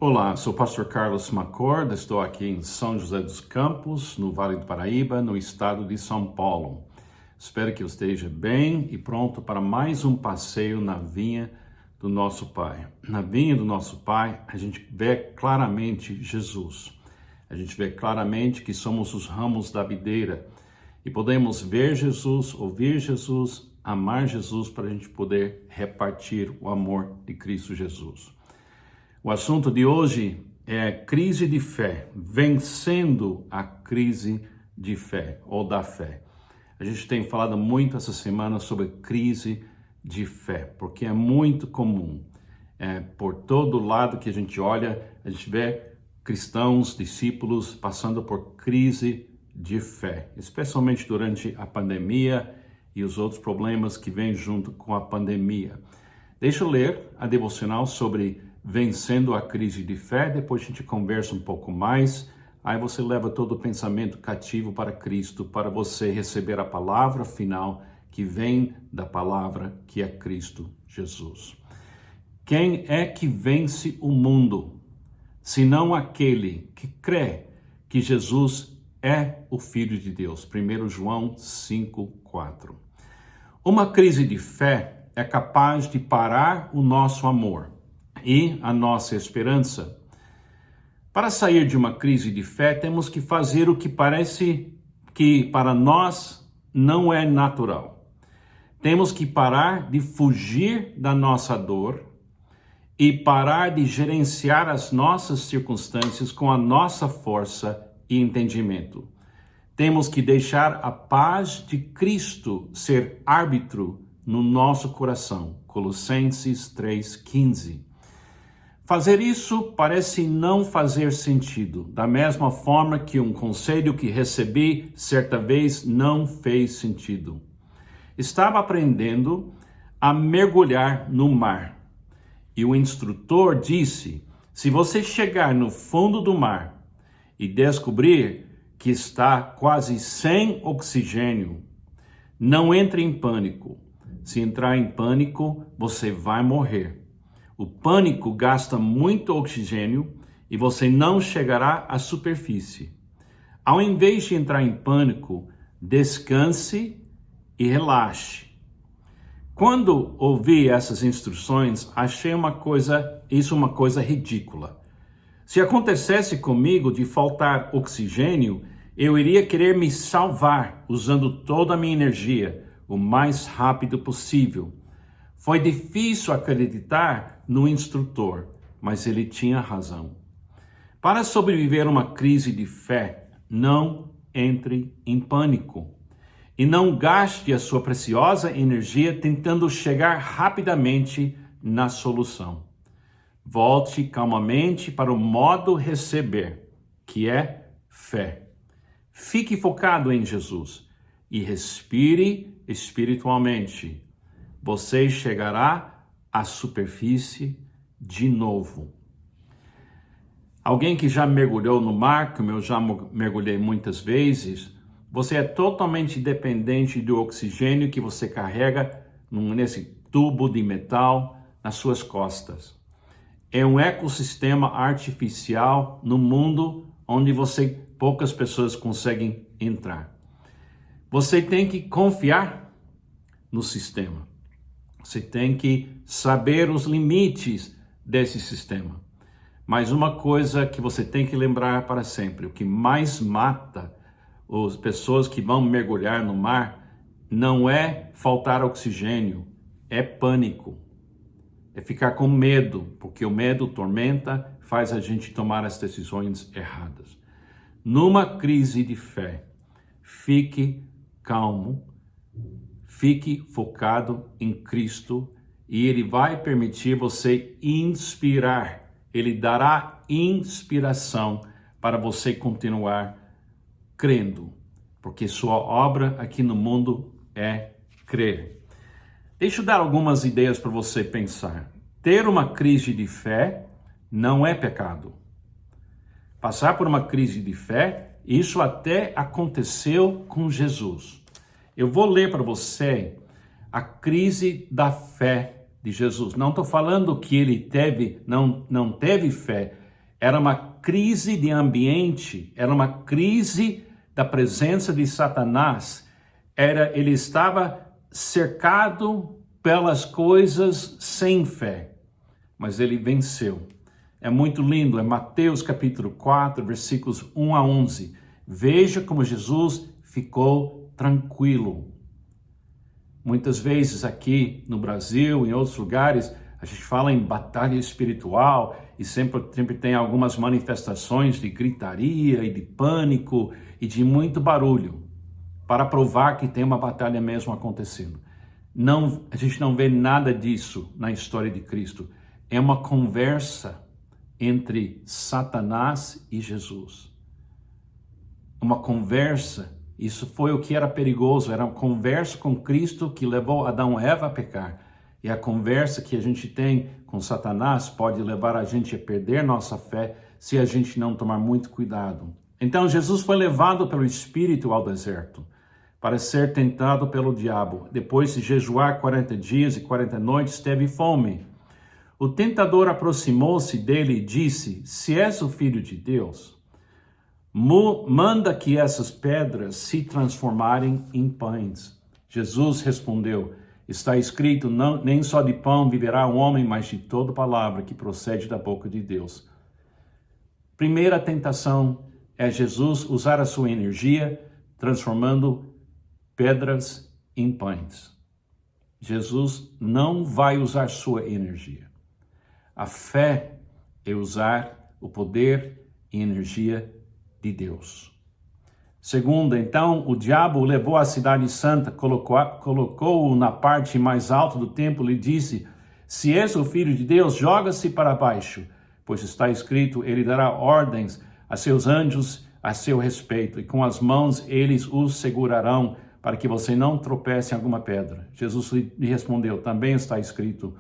Olá, sou o pastor Carlos Macorda, estou aqui em São José dos Campos, no Vale do Paraíba, no estado de São Paulo. Espero que eu esteja bem e pronto para mais um passeio na vinha do nosso Pai. Na vinha do nosso Pai, a gente vê claramente Jesus. A gente vê claramente que somos os ramos da videira e podemos ver Jesus, ouvir Jesus, amar Jesus para a gente poder repartir o amor de Cristo Jesus. O assunto de hoje é crise de fé, vencendo a crise de fé ou da fé. A gente tem falado muito essa semana sobre crise de fé, porque é muito comum. Por todo lado que a gente olha, a gente vê cristãos, discípulos passando por crise de fé, especialmente durante a pandemia e os outros problemas que vêm junto com a pandemia. Deixa eu ler a devocional sobre vencendo a crise de fé, depois a gente conversa um pouco mais, aí você leva todo o pensamento cativo para Cristo, para você receber a palavra final que vem da palavra que é Cristo Jesus. Quem é que vence o mundo, senão aquele que crê que Jesus é o Filho de Deus? 1 João 5,4. Uma crise de fé é capaz de parar o nosso amor e a nossa esperança. Para sair de uma crise de fé, temos que fazer o que parece que para nós não é natural. Temos que parar de fugir da nossa dor e parar de gerenciar as nossas circunstâncias com a nossa força e entendimento. Temos que deixar a paz de Cristo ser árbitro no nosso coração. Colossenses 3,15. Fazer isso parece não fazer sentido, da mesma forma que um conselho que recebi certa vez não fez sentido. Estava aprendendo a mergulhar no mar e o instrutor disse: se você chegar no fundo do mar e descobrir que está quase sem oxigênio, não entre em pânico. Se entrar em pânico, você vai morrer. O pânico gasta muito oxigênio e você não chegará à superfície. Ao invés de entrar em pânico, descanse e relaxe. Quando ouvi essas instruções, achei uma coisa ridícula. Se acontecesse comigo de faltar oxigênio, eu iria querer me salvar usando toda a minha energia o mais rápido possível. Foi difícil acreditar no instrutor, mas ele tinha razão. Para sobreviver a uma crise de fé, não entre em pânico e não gaste a sua preciosa energia tentando chegar rapidamente na solução. Volte calmamente para o modo receber, que é fé. Fique focado em Jesus e respire espiritualmente. Você chegará à superfície de novo. Alguém que já mergulhou no mar, como eu já mergulhei muitas vezes, você é totalmente dependente do oxigênio que você carrega nesse tubo de metal nas suas costas. É um ecossistema artificial no mundo onde poucas pessoas conseguem entrar. Você tem que confiar no sistema. Você tem que saber os limites desse sistema. Mas uma coisa que você tem que lembrar para sempre: o que mais mata as pessoas que vão mergulhar no mar não é faltar oxigênio, é pânico. É ficar com medo, porque o medo tormenta, faz a gente tomar as decisões erradas. Numa crise de fé, fique calmo, fique focado em Cristo e Ele vai permitir você inspirar. Ele dará inspiração para você continuar crendo, porque sua obra aqui no mundo é crer. Deixa eu dar algumas ideias para você pensar. Ter uma crise de fé não é pecado. Passar por uma crise de fé, isso até aconteceu com Jesus. Eu vou ler para você a crise da fé de Jesus. Não estou falando que ele não teve fé. Era uma crise de ambiente, era uma crise da presença de Satanás. Ele estava cercado pelas coisas sem fé, mas ele venceu. É muito lindo, é Mateus capítulo 4, versículos 1 a 11. Veja como Jesus ficou tranquilo. Muitas vezes aqui no Brasil, em outros lugares, a gente fala em batalha espiritual e sempre tem algumas manifestações de gritaria e de pânico e de muito barulho para provar que tem uma batalha mesmo acontecendo. Não, a gente não vê nada disso na história de Cristo. É uma conversa entre Satanás e Jesus. Uma conversa, isso foi o que era perigoso, era uma conversa com Cristo que levou Adão e Eva a pecar. E a conversa que a gente tem com Satanás pode levar a gente a perder nossa fé se a gente não tomar muito cuidado. Então Jesus foi levado pelo Espírito ao deserto para ser tentado pelo diabo. Depois de jejuar 40 dias e 40 noites, teve fome. O tentador aproximou-se dele e disse: se és o Filho de Deus, manda que essas pedras se transformarem em pães. Jesus respondeu: está escrito, nem só de pão viverá o homem, mas de toda palavra que procede da boca de Deus. Primeira tentação é Jesus usar a sua energia transformando pedras em pães. Jesus não vai usar sua energia. A fé é usar o poder e energia de Deus. Segunda, então, o diabo o levou à cidade santa, colocou-o na parte mais alta do templo e disse: se és o Filho de Deus, joga-se para baixo, pois está escrito, ele dará ordens a seus anjos a seu respeito, e com as mãos eles os segurarão, para que você não tropece em alguma pedra. Jesus lhe respondeu: também está escrito,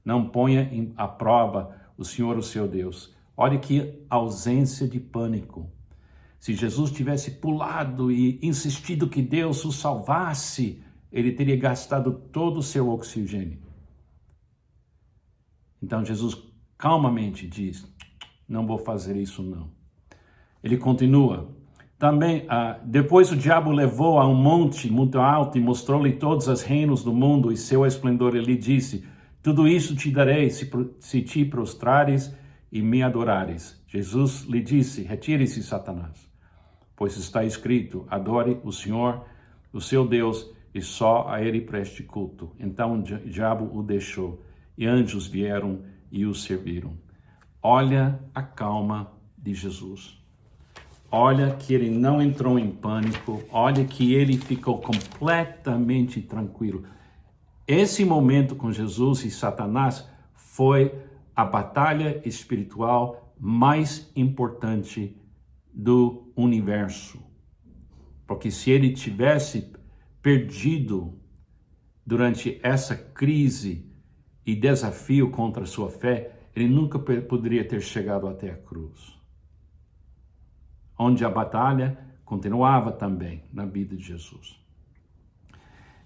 não ponha à prova o Senhor, o seu Deus. Olha que ausência de pânico. Se Jesus tivesse pulado e insistido que Deus o salvasse, ele teria gastado todo o seu oxigênio. Então Jesus calmamente diz: não vou fazer isso não. Ele continua. Também, depois o diabo levou a um monte muito alto e mostrou-lhe todos os reinos do mundo e seu esplendor. Ele disse: tudo isso te darei se te prostrares e me adorares. Jesus lhe disse: retire-se, Satanás, pois está escrito, adore o Senhor, o seu Deus, e só a ele preste culto. Então o diabo o deixou, e anjos vieram e o serviram. Olha a calma de Jesus. Olha que ele não entrou em pânico, olha que ele ficou completamente tranquilo. Esse momento com Jesus e Satanás foi a batalha espiritual mais importante do universo. Porque se ele tivesse perdido durante essa crise e desafio contra a sua fé, ele nunca poderia ter chegado até a cruz, onde a batalha continuava também na vida de Jesus.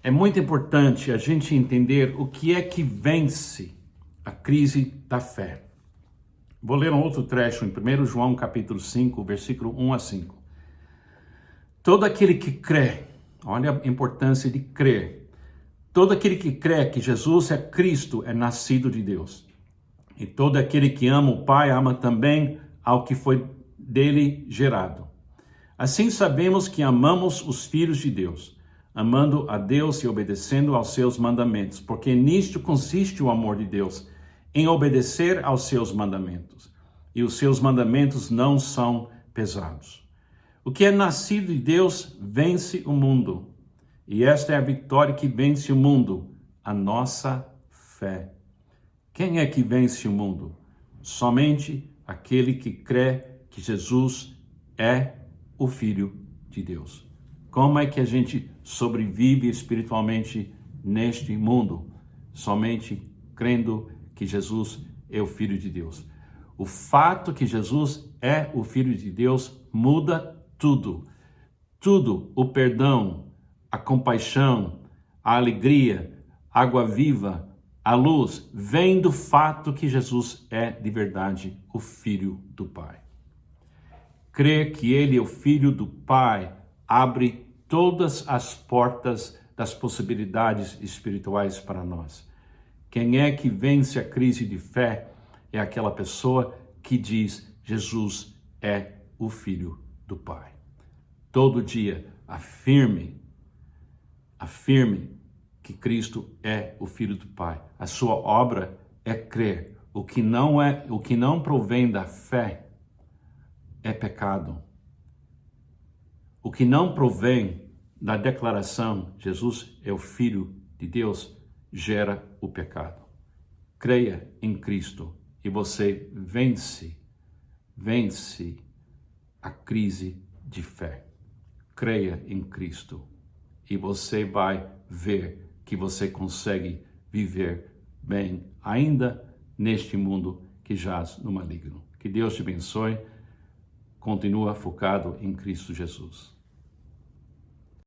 É muito importante a gente entender o que é que vence a crise da fé. Vou ler um outro trecho em 1 João capítulo 5, versículo 1 a 5. Todo aquele que crê, olha a importância de crer. Todo aquele que crê que Jesus é Cristo é nascido de Deus. E todo aquele que ama o Pai ama também ao que foi dele gerado. Assim sabemos que amamos os filhos de Deus, amando a Deus e obedecendo aos seus mandamentos, porque nisto consiste o amor de Deus, em obedecer aos seus mandamentos. E os seus mandamentos não são pesados. O que é nascido de Deus vence o mundo. E esta é a vitória que vence o mundo, a nossa fé. Quem é que vence o mundo? Somente aquele que crê que Jesus é o Filho de Deus. Como é que a gente sobrevive espiritualmente neste mundo? Somente crendo que Jesus é o Filho de Deus. O fato que Jesus é o Filho de Deus muda tudo. Tudo, o perdão, a compaixão, a alegria, a água viva, A luz vem do fato que Jesus é de verdade o Filho do Pai. Crer que Ele é o Filho do Pai abre todas as portas das possibilidades espirituais para nós. Quem é que vence a crise de fé é aquela pessoa que diz: Jesus é o Filho do Pai. Todo dia afirme que Cristo é o Filho do Pai. A sua obra é crer. O que não provém da fé é pecado. O que não provém da declaração Jesus é o Filho de Deus gera o pecado. Creia em Cristo e você vence a crise de fé. Creia em Cristo e você vai ver que você consegue viver bem ainda neste mundo que jaz no maligno. Que Deus te abençoe. Continua focado em Cristo Jesus.